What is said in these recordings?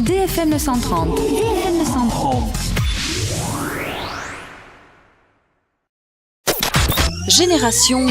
DFM 930. DFM 930. Génération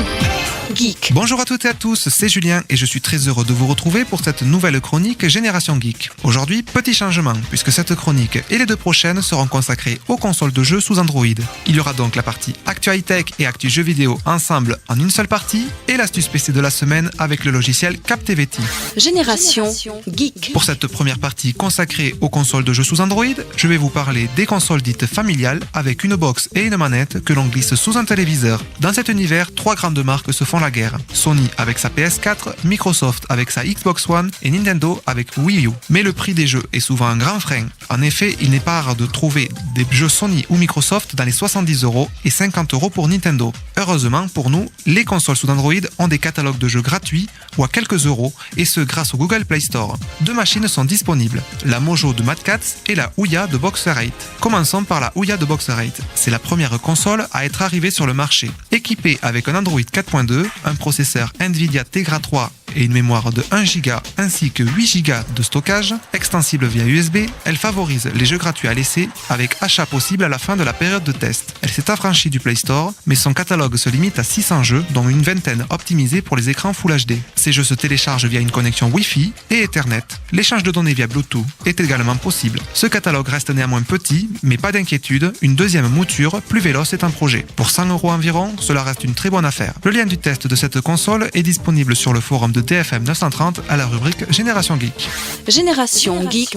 Geek. Bonjour à toutes et à tous, c'est Julien et je suis très heureux de vous retrouver pour cette nouvelle chronique Génération Geek. Aujourd'hui, petit changement, puisque cette chronique et les deux prochaines seront consacrées aux consoles de jeux sous Android. Il y aura donc la partie Actu High-Tech et Actu Jeux Vidéo ensemble en une seule partie et l'astuce PC de la semaine avec le logiciel Captivity. Génération Geek. Pour cette première partie consacrée aux consoles de jeux sous Android, je vais vous parler des consoles dites familiales avec une box et une manette que l'on glisse sous un téléviseur. Dans cet univers, trois grandes marques se font la guerre. Sony avec sa PS4, Microsoft avec sa Xbox One et Nintendo avec Wii U. Mais le prix des jeux est souvent un grand frein. En effet, il n'est pas rare de trouver des jeux Sony ou Microsoft dans les 70€ et 50€ pour Nintendo. Heureusement pour nous, les consoles sous Android ont des catalogues de jeux gratuits ou à quelques euros, et ce grâce au Google Play Store. Deux machines sont disponibles, la Mojo de Mad Catz et la Ouya de Boxer 8. Commençons par la Ouya de Boxer 8. C'est la première console à être arrivée sur le marché. Équipée avec un Android 4.2, un processeur Nvidia Tegra 3 et une mémoire de 1Go ainsi que 8Go de stockage, extensible via USB, elle favorise les jeux gratuits à l'essai avec achat possible à la fin de la période de test. Elle s'est affranchie du Play Store, mais son catalogue se limite à 600 jeux, dont une vingtaine optimisés pour les écrans Full HD. Ces jeux se téléchargent via une connexion Wi-Fi et Ethernet. L'échange de données via Bluetooth est également possible. Ce catalogue reste néanmoins petit, mais pas d'inquiétude, une deuxième mouture plus véloce est un projet. Pour 100€ environ, cela reste une très bonne affaire. Le lien du test de cette console est disponible sur le forum de DFM 930 à la rubrique Génération Geek. Génération Geek.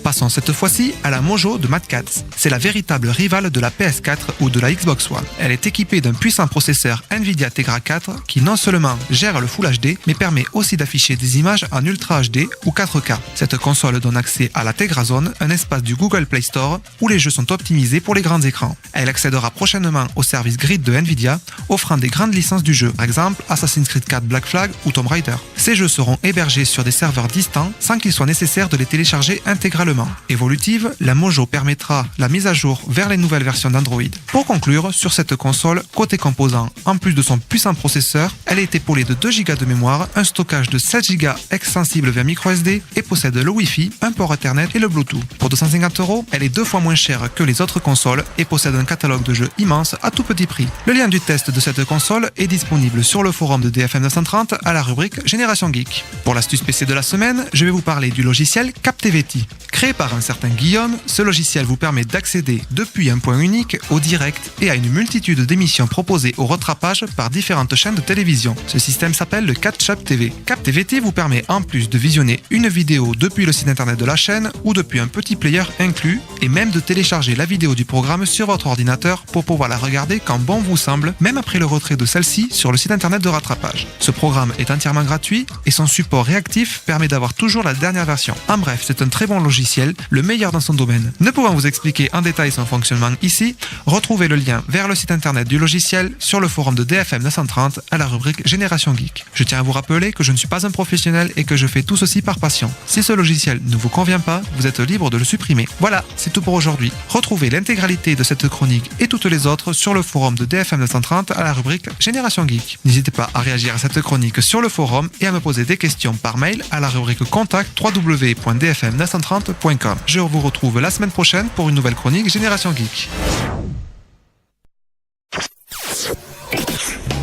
Passons cette fois-ci à la Mojo de Mad Catz. C'est la véritable rivale de la PS4 ou de la Xbox One. Elle est équipée d'un puissant processeur Nvidia Tegra 4 qui non seulement gère le Full HD, mais permet aussi d'afficher des images en Ultra HD ou 4K. Cette console donne accès à la Tegra Zone, un espace du Google Play Store où les jeux sont optimisés pour les grands écrans. Elle accédera prochainement au service Grid de Nvidia, offrant des grandes licences du jeu, par exemple Assassin's Creed 4 Black Flag ou Tomb Raider. Ces jeux seront hébergés sur des serveurs distants sans qu'il soit nécessaire de les télécharger intégralement. Évolutive, la Mojo permettra la mise à jour vers les nouvelles versions d'Android. Pour conclure, sur cette console, côté composants, en plus de son puissant processeur, elle est épaulée de 2Go de mémoire, un stockage de 7Go extensible via microSD et possède le Wi-Fi, un port Ethernet et le Bluetooth. Pour 250€, elle est 2 fois moins chère que les autres consoles et possède un catalogue de jeux immense à tout petit prix. Le lien du test de cette console est disponible sur le forum de DFM 930 à la rubrique Génération Geek. Pour l'astuce PC de la semaine, je vais vous parler du logiciel Captivity. Créé par un certain Guillaume, ce logiciel vous permet d'accéder depuis un point unique au direct et à une multitude d'émissions proposées au rattrapage par différentes chaînes de télévision. Ce système s'appelle le Catch-Up TV. Captivity vous permet en plus de visionner une vidéo depuis le site internet de la chaîne ou depuis un petit player inclus et même de télécharger la vidéo du programme sur votre ordinateur pour pouvoir la regarder quand bon vous semble, même après le retrait de celle-ci sur le site internet de rattrapage. Ce programme est entièrement gratuit et son support réactif permet d'avoir toujours la dernière version. En bref, c'est un très bon logiciel, le meilleur dans son domaine. Ne pouvant vous expliquer en détail son fonctionnement ici, retrouvez le lien vers le site internet du logiciel sur le forum de DFM 930 à la rubrique Génération Geek. Je tiens à vous rappeler que je ne suis pas un professionnel et que je fais tout ceci par passion. Si ce logiciel ne vous convient pas, vous êtes libre de le supprimer. Voilà, c'est tout pour aujourd'hui. Retrouvez l'intégralité de cette chronique et toutes les autres sur le forum de DFM 930 à la rubrique Génération Geek. N'hésitez pas à réagir à cette chronique sur le forum et à me poser des questions par mail à la rubrique contact www.dfm930.com. Je vous retrouve la semaine prochaine pour une nouvelle chronique Génération Geek.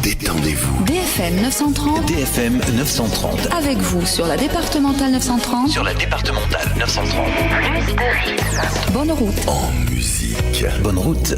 Détendez-vous. DFM 930. DFM 930. Avec vous sur la départementale 930. Sur la départementale 930. Bonne route. En musique. Bonne route.